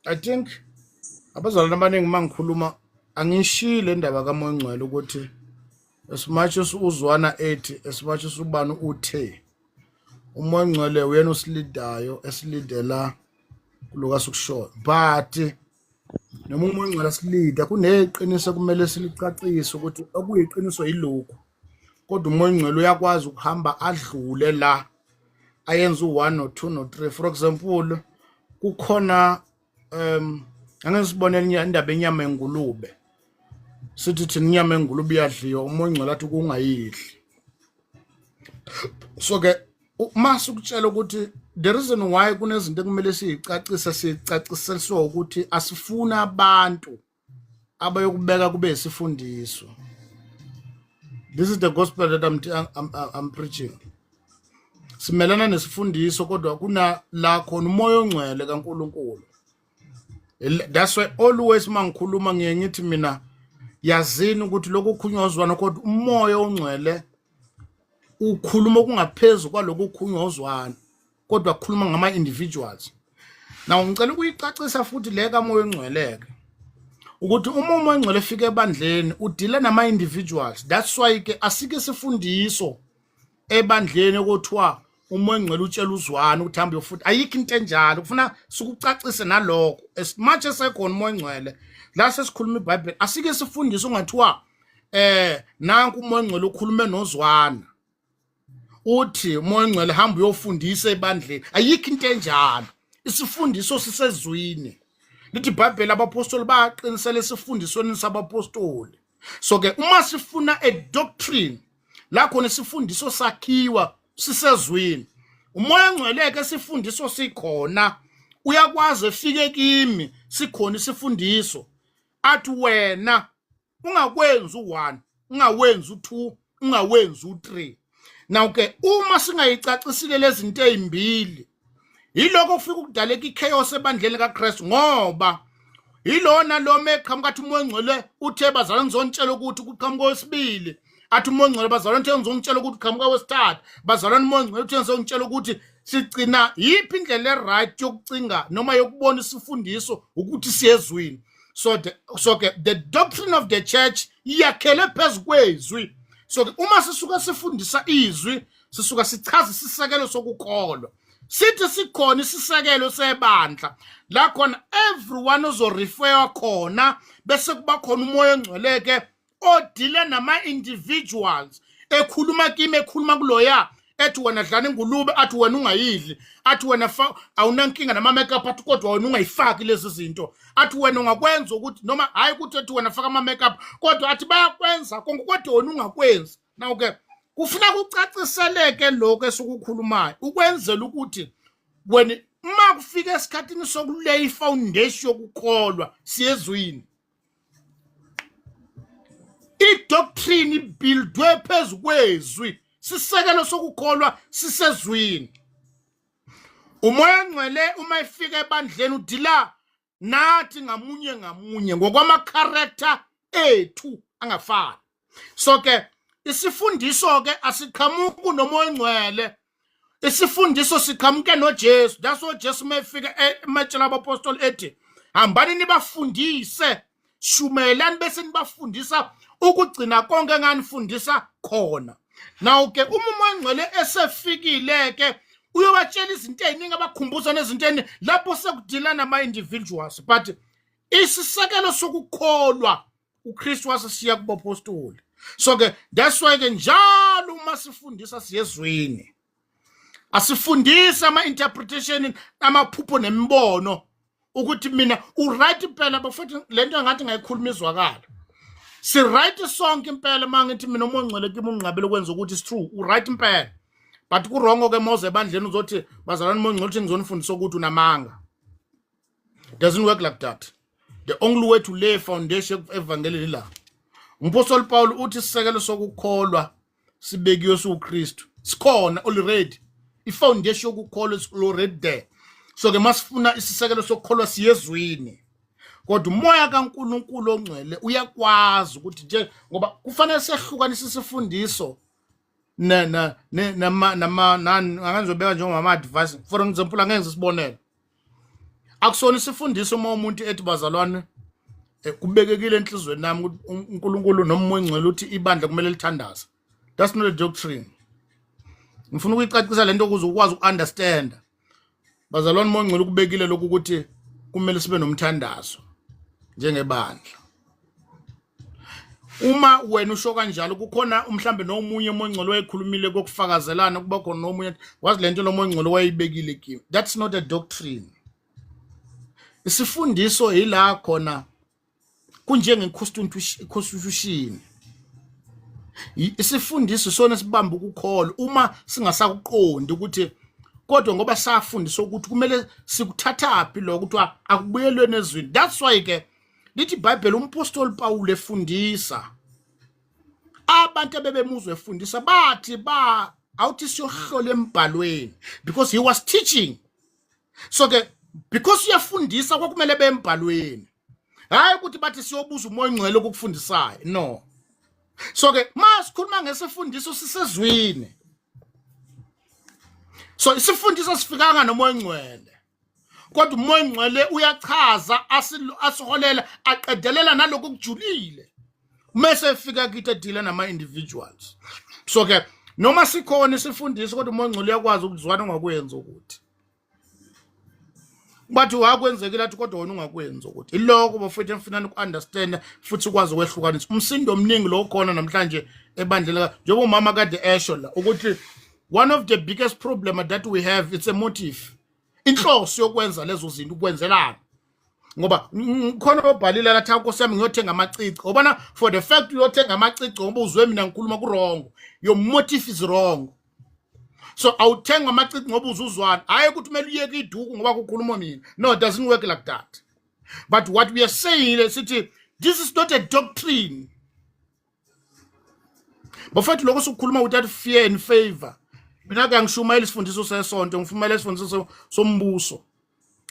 I think abazalwane abaningi mangikhuluma angishile indaba kaMoya Ngcwele ukuthi as much as uzwana ethi as much as ubani uthe uMoya Ngcwele uyena osilidayo esilidela kuLukas ukushoyo but noma uMoya Ngcwele asilida kuneqiniso kumele silicacise ukuthi okuyiqiniso yilokhu kodwa uMoya Ngcwele uyakwazi ukuhamba adlule la ayenza u1 no2 no3 for example kukhona angeke sibonele indaba enyama engulube sithi thina inyama engulube iyadliwa uMoya Ngcwele athi kungayidli so ke mase ukutshela ukuthi the reason why kunezinto ekumele sicaciseliswe ukuthi asifuna abantu abayokubeka kube isifundiso. This is the gospel that I'm preaching. Simelana nesifundiso kodwa kuna la khona uMoya Ongcwele kaNkuluNkulu. That's why always mangikhuluma ngiye ngithi mina yazini ukuthi lokho kukhunyozwana kodwa uMoya Ongcwele ukhuluma okungaphezulu kwalokho kukhunyozwana kodwa kukhuluma ngama individuals. Now ngicela ukuyicacisa futhi le kaMoya Ongcweleke ukuthi uma uMoya Ongcwele efika ebandleni udila nama individuals. That's why ke asike sifundiso ebandleni okuthiwa uMoya Ongcwele utshela uzwana ukuthi hambe futhi ayikho into enjalo kufuna sikucacise nalokho as much as ekhona uMoya Ongcwele la sesikhuluma iBhayibheli asike sifundise ungathiwa nanku uMoya Ongcwele ukhulume nozwana uthi uMoya Ongcwele hamba uyofundisa ebandleni ayikho into enjalo isifundiso sisezwini lithi iBhayibheli abapostoli baqinisele isifundisweni sabapostoli so ke uma sifuna a doctrine la khona isifundiso sakhiwa sisezwini uMoya Ongcwele ke sifundiso sikhona uyakwazi efike kimi sikhona isifundiso athi wena ungakwenza u1 ungawenza u2 ungawenza u3 now ke uma singayicacisile lezi zinto ezimbili yiloko ufika ukudaleka ichaos ebandleni kaKristu ngoba yilona lo meqhamuka athi uMoya Ongcwele uthe bazalwane ngizontshela ukuthi kuqhamuka wesibili athi uMoya Ongcwele bazalwane uthe ngizongitshela ukuthi qhamuka wesithathu bazalwane uMoya Ongcwele uthe ngizongitshela ukuthi sigcina yiphi indlela eright yokucinga noma yokubona isifundiso ukuthi siyezwini so the doctrine of the church yakhele phezukwezwi so uma sisuka sifundisa izwi sisuka sichaza isisekelo sokukholwa sithi sikhona isisekelo sebandla la khona everyone ozorefer khona bese kuba khona uMoya Ongcweleke odile nama individuals ekhuluma kimi ekhuluma kuloya ethi wena dlana ingulube athi wena ungayidli athi wena awunankinga nama makeup athi kodwa wena ungayifaki lezi zinto athi wena ungakwenza ukuthi noma hayi ukuthi ethi wena faka ama makeup kodwa athi bayakwenza konke kodwa wena ungakwenza now ke kufuna kucaciseleke lokho esikukhulumayo ukwenzela ukuthi wena uma kufika esikhatini sokulay foundation yokukholwa siyezwini idoctrine buildwe phezukwezwi sisekelo sokukholwa sisezwini uMoya Ongcwele uma efika ebandleni udila nathi ngamunye ngokwama character ethu angafani so ke isifundiso ke asiqhamuki noMoya Ongcwele isifundiso siqhamuke noJesu that's what Jesu mayefika ematshela abapostoli ethi hambani nibafundise shumelani bese nibafundisa ukugcina konke enganifundisa khona now ke uma uMoya Ongcwele esefikile ke uyobatshela izinto eziningi abakhumbuza nezinto eziningi lapho sekudila nama individuals but isisekelo sokukholwa uKristu wasesiya kubapostoli so ke that's why ke njalo uma sifundisa siyezwini asifundisa ama interpretation amaphupho nembono ukuthi mina uright impela bafuthi lento engathi ngayikhuluma izwakala si right sonke impela mangithi mina uMoya Ongcwele kimi ungqabele ukwenza ukuthi it's true uright impela but ku wrong ke moze ebandleni uzothi bazalwane uMoya Ongcwele uthi ngizonifundisa ukuthi unamanga doesn't work like that the only way to lay foundation evangelini la umpostoli Paul uthi isisekelo sokukholwa sibekiwe uKristu sikhona already ifoundation yokukholwa is already there so ke masifuna isisekelo sokukholwa siyezwini kodwa uMoya kaNkuluNkulu Ongcwele uyakwazi ukuthi nje ngoba kufanele sehlukanise isifundiso nama angazobeka njengoma advice for example angeke sisibonele akusona isifundiso uma umuntu ethi bazalwane kubekekile enhlizweni nami ukuthi uNkulunkulu noma uMngcwele uthi ibandla kumele lithandaze. That's not a doctrine. Ngifuna ukuyicacisa lento ukuze ukwazi ukunderstand. Bazalwane uMngcwele kubekile lokhu ukuthi kumele sibe nomthandazo njengebandla. Uma wena usho kanjalo kukhona mhlambe nomunye uMngcwele wayekhulumile kokufakazelana kuba khona nomunye wazi lento lo Mngcwele wayibekile kimi. That's not a doctrine. Isifundiso yila khona kunjenge constitution. Isifundiso sona sibamba ukukholwa uma singasakuqondi ukuthi kodwa ngoba safundiswa ukuthi kumele sikuthathaphi lo ukuthi akubuyelweni ezweni. That's why ke lithi iBhayibheli umpostoli Paul efundisa abantu abebemuzwe efundisa bathi awuthi siyohlola embhalweni because he was teaching. So ke because uyafundisa kwakumele bembhalweni, hayi ukuthi bathi siyobuza uMngcwele ukukufundisayo. No. So ke masikhuluma ngesifundiso sisezwini. So isifundiso sifikanga noMngcwele, kodwa uMngcwele uyachaza asiholela aqedelela naloko kujulile mase efika kithi edila nama individuals. So ke noma sikhona isifundiso kodwa uMngcwele uyakwazi ukuzwana ngakwenza ukuthi bathi wakwenzekile athi kodwa wena ungakwenza ukuthi iloko bafethu mfuna ukunderstand futhi ukwazi ukwehlukanisa umsindo omningi lo khona namhlanje ebandlela njengoba umama kade esho la ukuthi one of the biggest problem that we have, it's a motive. Inhloso yokwenza lezo zinto ukwenzelana. Ngoba khona obhalile la thako sami ngiyothenga amacici. Ngobana for the fact uyothenga amacici ngoba uzwe mina ngikhuluma ku wrong. Your motive is wrong. So awuthenga amacici ngoba uzuzwana. Hayi ukuthi kumele uyeke iduku ngoba kukhuluma mina. No, it doesn't work like that. But what we are saying is this is not a doctrine. Bafethu lokho sokukhuluma without fear and favor. Mina ke ngishumayela isifundiso sesonto, ngifumela isifundiso sombuso.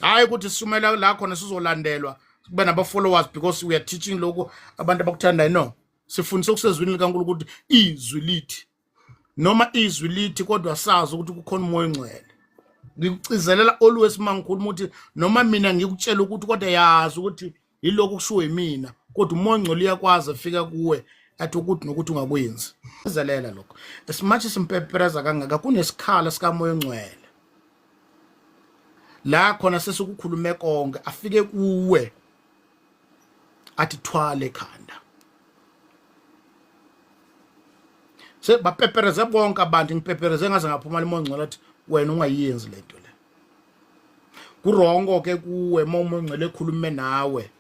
Hayi ukuthi sishumela la khona sizolandelwa kube naba followers because we are teaching lokho abantu abakuthandayo. No, sifundisa ukusezwini likaNkulunkulu ukuthi izwi lithi noma izwi lithi kodwa sazi ukuthi kukhona umoya ongcwele. Ngikucizelela always mangikhuluma ukuthi noma mina ngikutshela ukuthi kodwa yazi ukuthi yiloko kushiwo yimina kodwa umoya ongcwele uyakwazi afika kuwe athi ukuthi nokuthi ungakwenzi. Izelela lokho esimathi simpepereza kangaka kunesikhala sika moya ongcwele la khona sesikukhulume konke afike kuwe athi thwale ekhanda. Se bapepereza bonke abantu ngipepereze ngaze ngaphuma umoya ongcwele athi wena ungayenzi lento le. Kurongo ke kuwe uma umoya ongcwele ekhulume nawe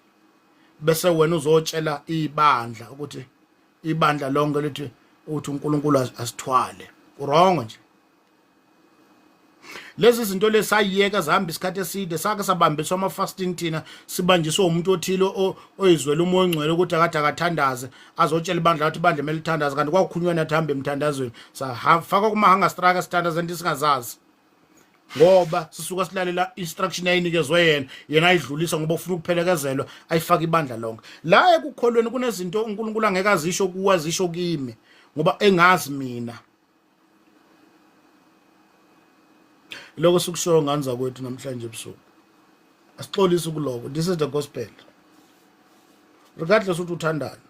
bese wena uzotshela ibandla ukuthi ibandla lonke lithi uthi uNkulunkulu asithwale. Urongo nje. Lezi zinto lesayiyeka zihamba isikhathi eside sake sabambiswa ama fasting thina sibanjiswa umuntu othile oyizwela umoya ongcwele ukuthi akade akathandaze azotshela ibandla ukuthi ibandla emeli thandaze kanti kwakukhulunywa nathi hambe emthandazweni safaka kuma hanga strike sithandaze into singazazi ngoba sisuka silalela instruction ayinikezwe yena ayidlulisa ngoba ufuna ukuphelekezelwa ayifaka ibandla lonke. La ekukholweni kunezinto uNkulunkulu angeke azisho kuwa zisho kimi ngoba engazi mina. Lokho sikusho nganza kwethu namhlanje ebusuku asixolisa ukuloko. This is the gospel regardless ukuthi uthandani.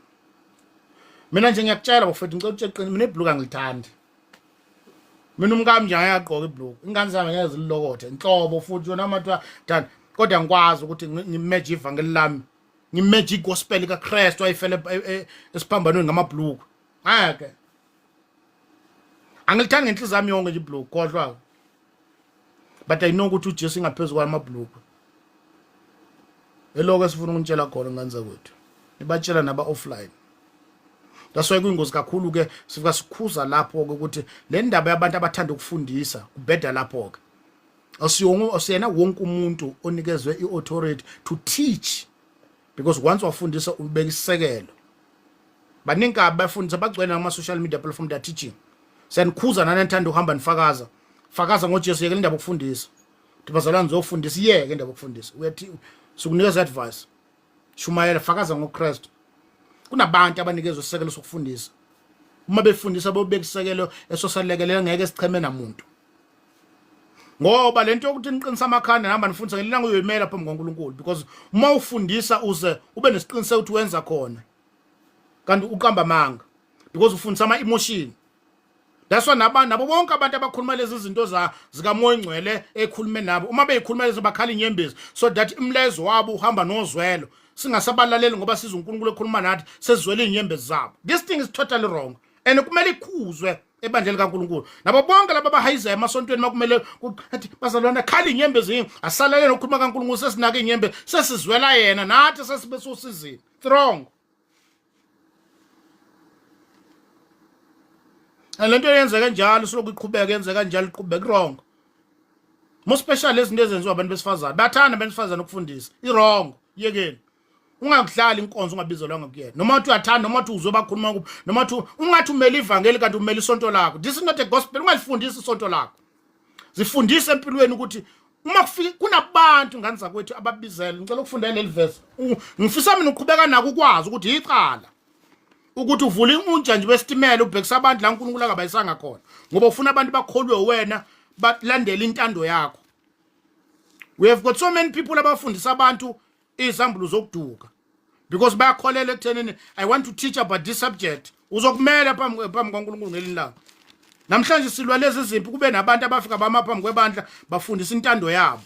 Mina nje ngiyakutshela bafethu ngicela utsheqini mina ibhluka ngilithandi. Mina umkami nje ayaqoka ibhluku ingane zami ngeke zilokothe inhlobo futhi yona amatwa dani kodwa ngikwazi ukuthi ngimeje ivangeli lami ngimeje igospel kaKristu ayifele esiphambanweni ngamabhluku. Ngeke angilithandi ngenhliziyo yami yonke nje ibhluku kodwa but I know ukuthi uJesu ingaphezulu kwamabhluku. Eloko esifuna ukunitshela khona ngane zakwethu ibatshela naba offline. That's why kuyingozi kakhulu ke sifika sikhuza lapho ukuthi le ndaba yabantu abathanda ukufundisa kubheda lapho ke asiyena wonke umuntu onikezwe iauthority to teach because once wafundisa ubeka isisekelo. Baningi abafundisa bagcwele nama social media platform they are teaching. Senikhuza nanenthanda uhamba nifakaza fakaza ngoJesu yeke indaba ukufundisa. Tibazalwana zofundisa yeke indaba ukufundisa. Uyathi sikunikeza advice. Shumayela fakaza ngoKristu. Kunabantu abanikezwe isekelo sokufundisa. Uma befundisa bobeka isekelo esosalekelela ngeke sicheme namuntu. ngoba lento yokuthi niqinisa amakhanda nihamba nifundisa ngelilanga uyoyimela phambi kwaNkulunkulu, because uma ufundisa uze ube nesiqiniseko ukuthi wenza khona kanti uqamba amanga, because ufundisa ama-emotion. That's why nabo bonke abantu abakhuluma lezi zinto zikamoya engcwele ekhulume nabo, uma beyikhuluma lezi bakhala inyembezi, so that imlezo wabo uhamba nozwelo, singasabalaleli ngoba siza uNkulunkulu ekhuluma nathi sezizwele inyembezi zabo. This thing is totally wrong, and kumele ikhuzwe ebandleni kaNkulunkulu. Nabo bonke laba abahayizayo emasontweni makumele ukuthi bazalwana khala inyembezi, asalalele ukukhuluma kaNkulunkulu, sesinaka inyembezi, sesizwela yena nathi sesibe sosizini. It's wrong. Lento yenzeka njalo siloku iqhubeka yenzeka njalo iqhubeka wrong. Most especially izinto ezenziwa abantu besifazane. Bathanda abantu besifazane ukufundisa. I-wrong. Yekeni. Ungakudlala inkonzo ungabizelwanga kuyena. Noma uthi uyathanda, noma uthi uzwe bakhuluma kubo, noma uthi ungathi umele ivangeli kanti umele isonto lakho. This is not a gospel. Ungalifundisi isonto lakho. Zifundise empilweni ukuthi uma kufika kunabantu ngani zakwethu ababizela. Ngicela ukufunda leli verse. Ngifisa mina uqhubeka nako ukwazi ukuthi icala. Ukuthi uvule unjanje wesitimela ubhekisa abantu la uNkulunkulu akabayisanga khona, ngoba ufuna abantu bakholwe wena balandele intando yakho. We have got so many people abafundisa abantu izambulo zokuduka, because bayakholela ekuthenini I want to teach about this subject. Uzokumela phambi kwaNkulunkulu ngelilanga. Namhlanje silwa lezi zimpi, kube nabantu abafika bama phambi kwebandla bafundisa intando yabo.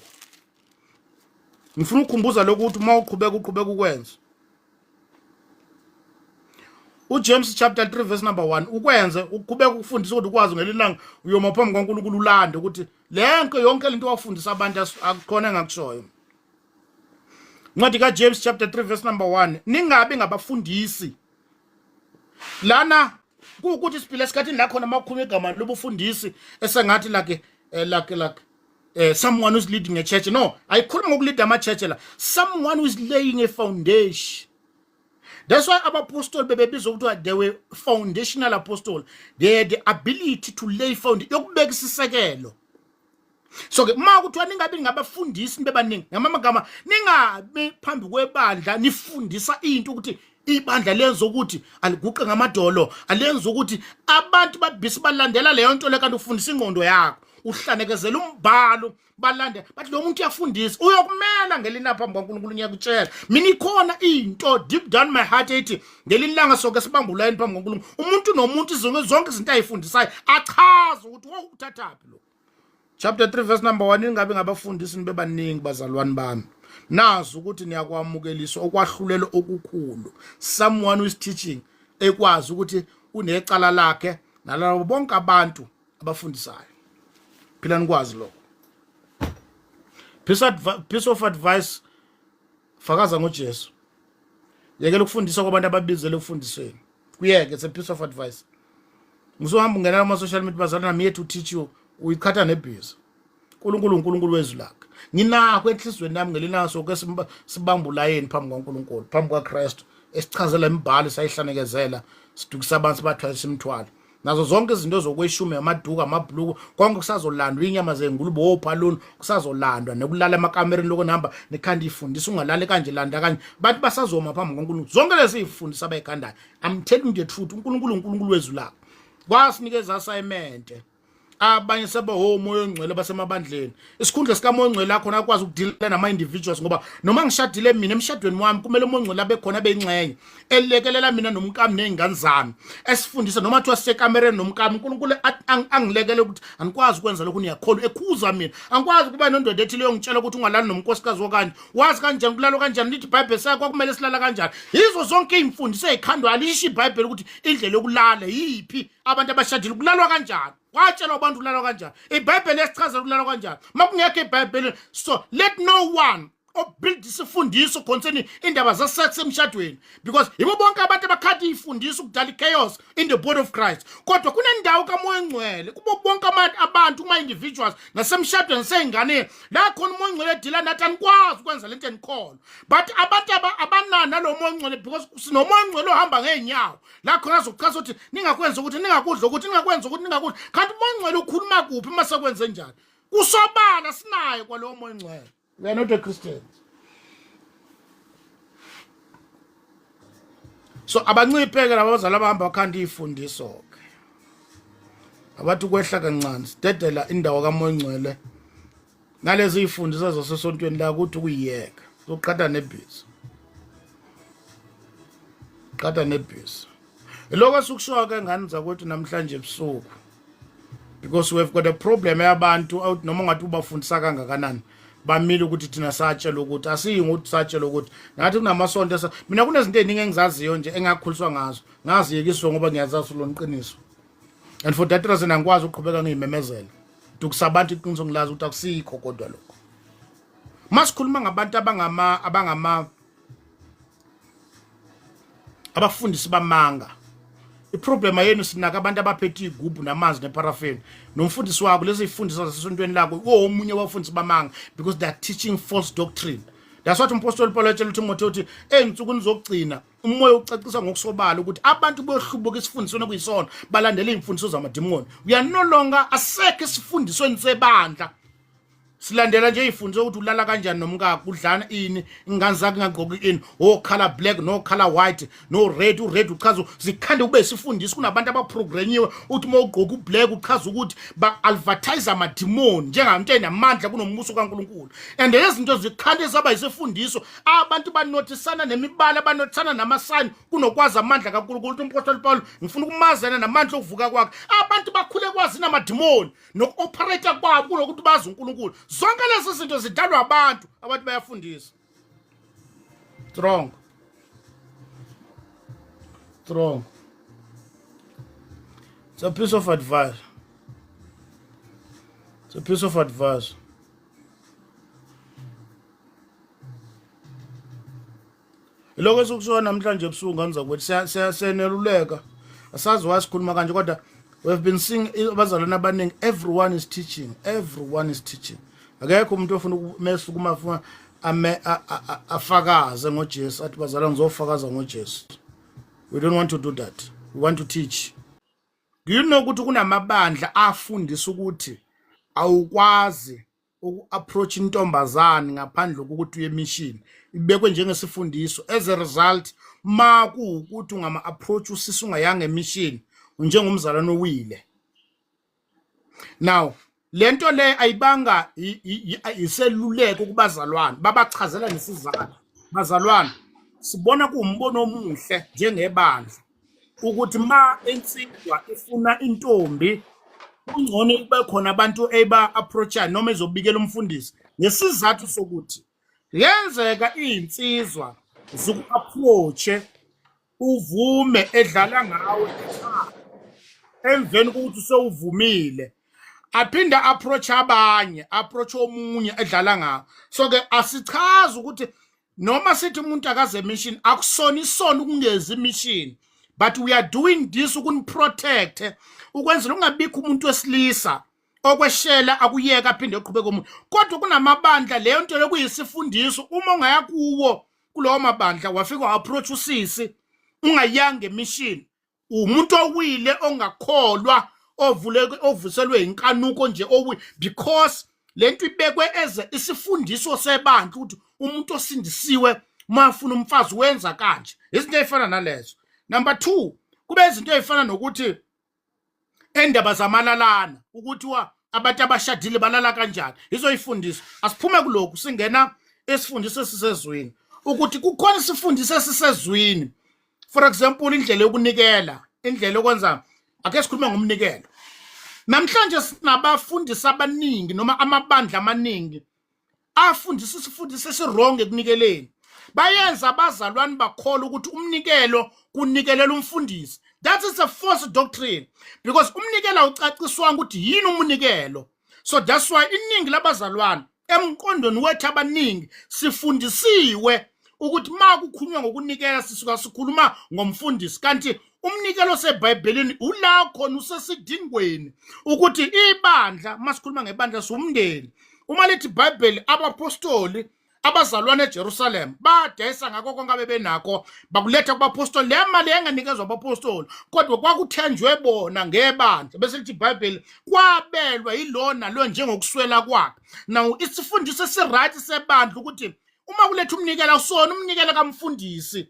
Ngifuna ukukhumbuza lokuthi uma uqhubeka ukwenza uJames chapter 3 verse number 1 ukwenze uqhubeka ukufundisa ukuthi ukwazi ngelilanga uyoma phambi kwaNkulunkulu ulande ukuthi lenke yonke lento wafundisa abantu akukhona engakushoyo. Ncwadi kaJames chapter 3 verse number 1, ningabe ngabafundisi lana kuukuthi siphile esikhathini la khona makukhuluma igama lobufundisi esengathi like someone who's leading a church. No, ayikhuluma ngokulead ama-church la, someone who is laying a foundation. That's why abapostoli bebebizwa ukuthi they were foundational apostle. They had the ability to lay foundation, yokubeka isisekelo. So ke uma kuthiwa ningabe ngabafundisi nibebaningi, ngamagama ningabe phambi kwebandla nifundisa into ukuthi ibandla lenza ukuthi aliguqe ngamadolo, alenza ukuthi abantu babhisi balandela leyo nto le, kanti ufundisa ingqondo yakho, uhlandekezela umbhalo balande bathi lo muntu uyafundisa, uyokumela ngelina phambi kwaNkulunkulu. Ngiyakutshela mina ikhona into deep down my heart ethi ngelinlanga sonke sibambulayeni phambi kwaNkulunkulu, umuntu nomuntu zonke izinto ayifundisayo achaza ukuthi uthathaphi lo. Chapter 3 verse number 1, ingabe ngabafundisi nibebaningi bazalwane bami, nazi ukuthi niyakwamukeliswa okwahlulelo okukhulu. Someone who is teaching ekwazi ukuthi unecala lakhe nalabo bonke abantu abafundisayo. Phila nikwazi lokho. Piece of advice, fakaza ngoJesu. Yekela ukufundisa kwabantu ababizele ukufundisweni. Kuyeke, it's a piece of advice. Ngizohamba ungena kuma social media bazalana, I'm here to teach you. Uyikhatha nebhizi. uNkulunkulu wezwi lakhe. Nginakho enhlizweni nami ngelina sonke sibambulayeni phambi kwaNkulunkulu, phambi kwaKristu, esichazela imibhalo sayihlandekezela, sidukisa abantu sibathwalisa imithwalo. Nazo zonke izinto zokweshume, amaduka, amabhluku, konke kusazolandwa, inyama zengulube, ophaluni kusazolandwa, nekulala emakamereni lokunihamba nikhanda ifundisa, ungalali kanje landa kanje, bathi basazoma phambi kwaNkulunkulu. Zonke lezi ifundisa abayikhandayo. I'm telling you the truth, uNkulunkulu wezwi lakhe kwasinikeza assignment. Abanye sebehomoya engcwele basemabandleni. Isikhundla sikamoya engcwele lakho nakwazi ukudila nama individuals, ngoba noma ngishadile mina emshadweni wami kumele umoya engcwele abe khona bengxenye elekelela mina nomkami nezingane zami, esifundisa noma thiwa sisekamereni nomkami. uNkulunkulu angilekele ukuthi anikwazi ukwenza lokho niyakholwa, ekhuza mina. Angikwazi kuba nendoda ethi leyo ngitshela ukuthi ungalali nomnkosikazi wakanje, wazi kanjani kulalo kanjani, lithi iBhayibheli sakho kumele silala kanjani. Yizo zonke izimfundiso ezikhandwa alisho iBhayibheli ukuthi indlela yokulala yiphi, abantu abashadile kulalwa kanjani, watshela abantu ukulala kanjani, iBhayibheli esichaza ukulala kanjani. Makungekho iBhayibheli, so let no one build isifundiso concerning indaba zesex emshadweni, because yibo bonke abantu abakhathi ifundiso ukudala chaos in the body of Christ. Kodwa kunendawo kamoya engcwele kubo bonke abantu kuma individuals nasemshadweni seyingane la khona umoya engcwele edila nathi anikwazi ukwenza lento enikholwa. But abantu abanana lo moya engcwele, because sinomoya engcwele ohamba ngeenyawo la khona azokuchaza ukuthi ningakwenza ukuthi, ningakudla ukuthi, ningakwenza ukuthi, ningakudla. Kanti umoya engcwele ukhuluma kuphi mase kwenze njani? Kusobala sinayo kwalo moya engcwele. We are not a Christians. So abancipheke labazali abahamba bakhanda ifundiso ke. Abathi kwehla kancane sidedela indawo kamoya engcwele nalezi ifundiso zasesontweni la ukuthi kuyiyeka soqhatha nebhizi qhatha nebhizi lokho sikushoka ke ngani zakwethu namhlanje ebusuku because we've got a problem yabantu out noma ngathi ubafundisa kangakanani bamile ukuthi thina satshela ukuthi asiyinguthi satshela ukuthi nathi kunamasonto mina kunezinto eziningi engizaziyo nje engakhuliswa ngazo ngaziyekiswa ngoba ngiyazazi lo niqiniso and for that reason angikwazi ukuqhubeka ngiyimemezela ukusabantu iqiniso ngilazi ukuthi akusikho kodwa lokho masikhuluma ngabantu abafundisi bamanga iproblema yenu sinaka abantu abaphethe igubhu namanzi neparafeni nomfundisi wako lezi ifundisa zasesontweni lakho omunye wabafundisi bamanga because they are teaching false doctrine. That's what umpostoli Paul etshela uTimotheo uthi ensukwini zokugcina umoya ucacisa ngokusobala ukuthi abantu bohlubuka isifundisweni kuyisona balandela imfundiso zamadimoni. We are no longer asekho isifundisweni sebandla silandela nje ifundiso ukuthi ulala kanjani nomkakho udlana ini ingane zakhe ngagqoka ini color black no color white no red ured uchaza zikhande kube isifundisi kunabantu abaprogrammiwe uthi uma ugqoka ublack uchaza ukuthi ba advertise amadimoni njengabantu enamandla kunombuso kaNkuluNkulu and lezi zinto zikhande zaba isifundiso abantu banotisana nemibala banotisana namasign kunokwazi amandla kaNkuluNkulu umpostoli Paul ngifuna ukumazana namandla okuvuka kwakhe abantu bakhule kwazi namadimoni nokuoperate kwabo kunokuthi bazi uNkuluNkulu zonke lezi zinto zidalwa abantu bayafundisa strong it's a piece of advice lokho esikusho namhlanje ebusuku nganiza ukuthi siyaneluleka asazi wasikhuluma kanje kodwa we've been seeing abazalwane abaningi everyone is teaching akekho umuntu ofuna ukumesa kumafuna afakaze ngoJesu athi bazalwane ngizofakaza ngoJesu. We don't want to do that. We want to teach. Do you know ukuthi kunamabandla afundisa ukuthi awukwazi uku-approach intombazane ngaphandle kokuthi uye mission ibekwe njengesifundiso as a result ma kuukuthi ungama-approach usisi ungayanga emission njengomzalwane owile. Now lento le ayibanga iseluleko kubazalwane babachazela nesizathu bazalwane sibona kuumbono omuhle njengebandla ukuthi ma ensizwa ifuna intombi ungcono kube khona abantu eba-approacha noma ezobikela umfundisi ngesizathu sokuthi yenzeka insizwa ziku-approache uvume edlala ngawe emveni kokuthi sewuvumile aphinda approach abanye approach omunye edlala ngawo. So ke asichaza ukuthi noma sithi umuntu akaze mission akusona isona ukungeza mission but we are doing this ukuniprotect ukwenzela ungabikho umuntu wesilisa okweshela akuyeka aphinde eqhubeka umuntu kodwa kunamabandla leyo nto lokuyisifundiso uma ungaya kuwo kulowo mabandla wafika approach usisi ungayanga emission umuntu owile ongakholwa ovuselwe inkanuko nje because lento ibekwe eze isifundiso sebandla ukuthi umuntu osindisiwe mafuna umfazi wenza kanje izinto ezifana nalezo. Number 2 kube izinto ezifana nokuthi endaba zamalalana ukuthi abantu abashadile balala kanjani izoyifundiso asiphume kuloko singena esifundiso esisezweni ukuthi kukhona isifundiso esisezweni for example indlela yokunikela indlela yokwenza ake sikhulume ngomnikelo. Namhlanje sinabafundisi abaningi noma amabandla amaningi afundisa isifundiso esirong ekunikeleni bayenza abazalwane bakholwa ukuthi umnikelo kunikelela umfundisi. That is a false doctrine because umnikelo ucaciswa ukuthi yini umnikelo. So that's why iningi labazalwane emqondweni wethu abaningi sifundisiwe ukuthi ma kukhulunywa ngokunikela sisuka sikhuluma ngomfundisi kanti umnikelo seBhayibhelini ula khona usesidingweni ukuthi ibandla masikhuluma ngebandla somndeni uma lithi iBhayibheli abapostoli abazalwane eJerusalem badayisa ngakho konke abebenakho bakuletha kubapostoli le mali enganikezwa abapostoli kodwa kwakuthenjwe bona ngebandla bese lithi iBhayibheli kwabelwa yilona lo njengokuswela kwakhe. Now isifundiso esiright sebandla ukuthi uma kuletha umnikelo usona umnikelo kamfundisi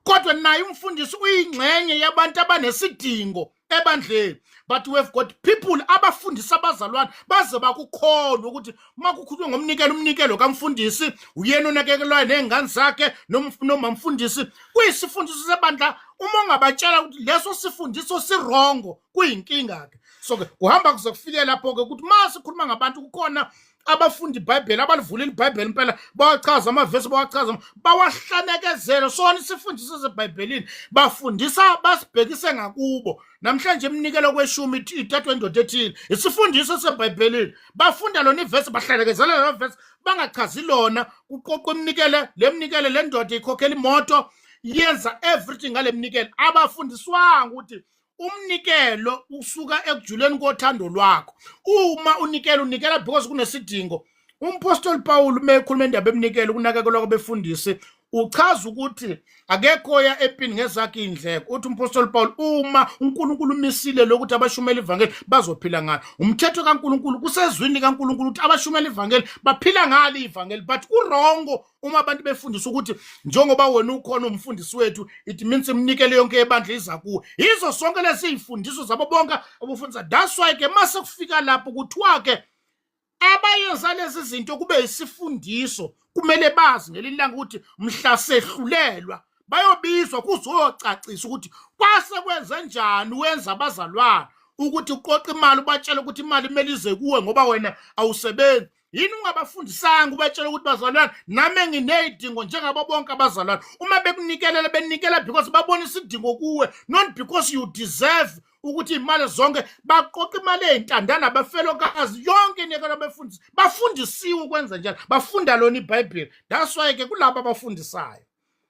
kodwa naye umfundisi uyingxenye yabantu abanesidingo ebandleni. But we've got people abafundisa abazalwane baze bakukholwa ukuthi makukhulunywa ngomnikelo, umnikelo kamfundisi uyena onakekelwayo nezingane zakhe noma mfundisi kuyisifundiso sebandla. Uma ungabatshela ukuthi leso sifundiso sirongo kuyinkinga ke. So ke kuhamba kuze kufike lapho ke ukuthi masikhuluma ngabantu kukhona abafundi iBhayibheli abalivulile iBhayibheli impela bawachaza amavesi bawachaza bawahlanekezela sona isifundiso seBhayibhelini bafundisa basibhekise ngakubo. Namhlanje iminikelo kweshumi ithathwe indoda ethile isifundiso seBhayibhelini bafunda lona ivesi bahlalekezela lona ivesi bangachazi lona kuqoqwa iminikelo lemnikelo lendoda ikhokhela imoto yenza everything ngale mnikelo abafundiswanga ukuthi umnikelo usuka ekujuleni kothando lwakho. Uma unikela because kunesidingo. Umpostoli Paul mekhuluma indaba eminikelo kunakekelwa kwabefundisi uchaza ukuthi akekho ya epini ngezakhe indleko. Uthi umpostoli Paul uma uNkulunkulu umisile lokuthi abashumela ivangeli bazophila ngalo. Umthetho kaNkulunkulu kusezwini kaNkulunkulu ukuthi abashumela ivangeli baphila ngalo ivangeli. But kurongo uma abantu befundisa ukuthi njengoba wena ukhona umfundisi wethu it means imnikelo yonke ebandla iza kuwe. Izo sonke lezi izifundiso zabo bonke abufundisa. That's why ke mase kufika lapho kuthiwa ke abayenza lezi zinto kube isifundiso kumele bazi ngelilanga ukuthi mhla sehlulelwa bayobizwa kuzocacisa ukuthi kwase kwenze njani wenza abazalwane ukuthi uqoqa imali ubatshela ukuthi imali imele ize kuwe ngoba wena awusebenzi. Yini ungabafundisanga ubatshela ukuthi bazalwane nami nginezidingo njengabo bonke abazalwane. Uma bekunikela benikela because babona isidingo kuwe not because you deserve ukuthi imali zonke baqoqa imali ezintandana abafelokazi yonke inikela befundisi bafundisiwe ukwenza njalo bafunda lona iBhayibheli. That's why ke kulabo abafundisayo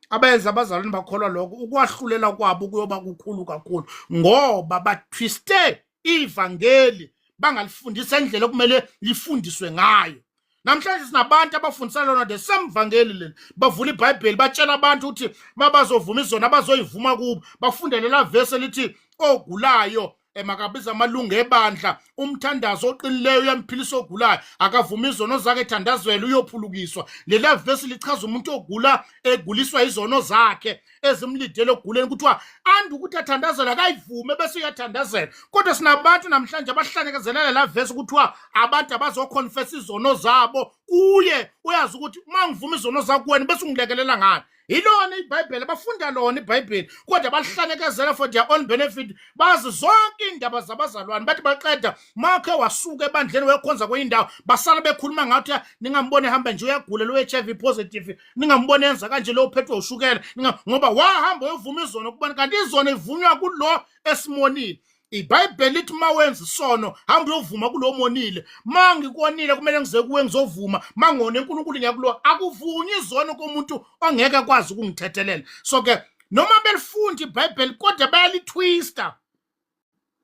abenza abazalwane bakholwa lokho ukwahlulela kwabo kuyoba kukhulu kakhulu ngoba batwiste ivangeli bangalifundisa indlela okumele lifundiswe ngayo. Namhlanje sinabantu abafundisa lona the same vangeli leli bavula iBhayibheli batshela abantu ukuthi mabazovuma izona abazoyivuma kubo bafundele la verse elithi ogulayo emakabiza amalungu ebandla umthandazo oqinileyo uyamphilisa ogulayo akavuma izono zakhe ethandazwele uyophulukiswa. Lela verse lichaza umuntu ogula eguliswa izono zakhe ezimlidele oguleni kuthiwa andi ukuthi athandazela akayivume bese uyathandazela. Kodwa sinabantu namhlanje abahlanikezelela la verse kuthiwa abantu abazoconfess izono zabo kuye uyazi ukuthi mangivuma izono zakho wena bese ungilekelela ngani. Ilona iBhayibheli bafunda lona iBhayibheli kodwa bahlanikezelele for their own benefit bazi zonke indaba zabazalwane bathi baqeda makhe wasuka ebandleni wekhonza kweindawo basala bekhuluma ngathi ningambone ehamba nje uyagula lo HIV positive ningambone enza kanje lo uphethwe ushukela ngoba wahamba uyovuma izono kubona kanti izono ivunywa kulo esimonile. iBhayibheli lithi mawenza isono hamba uyovuma kulo monile mangikonile kumele ngize kuwe ngizovuma mangone uNkulunkulu ngiyakulo akuvunywa izono komuntu ongeke akwazi ukungithethelela. So ke noma belifunda iBhayibheli kodwa bayalitwista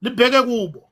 libheke kubo.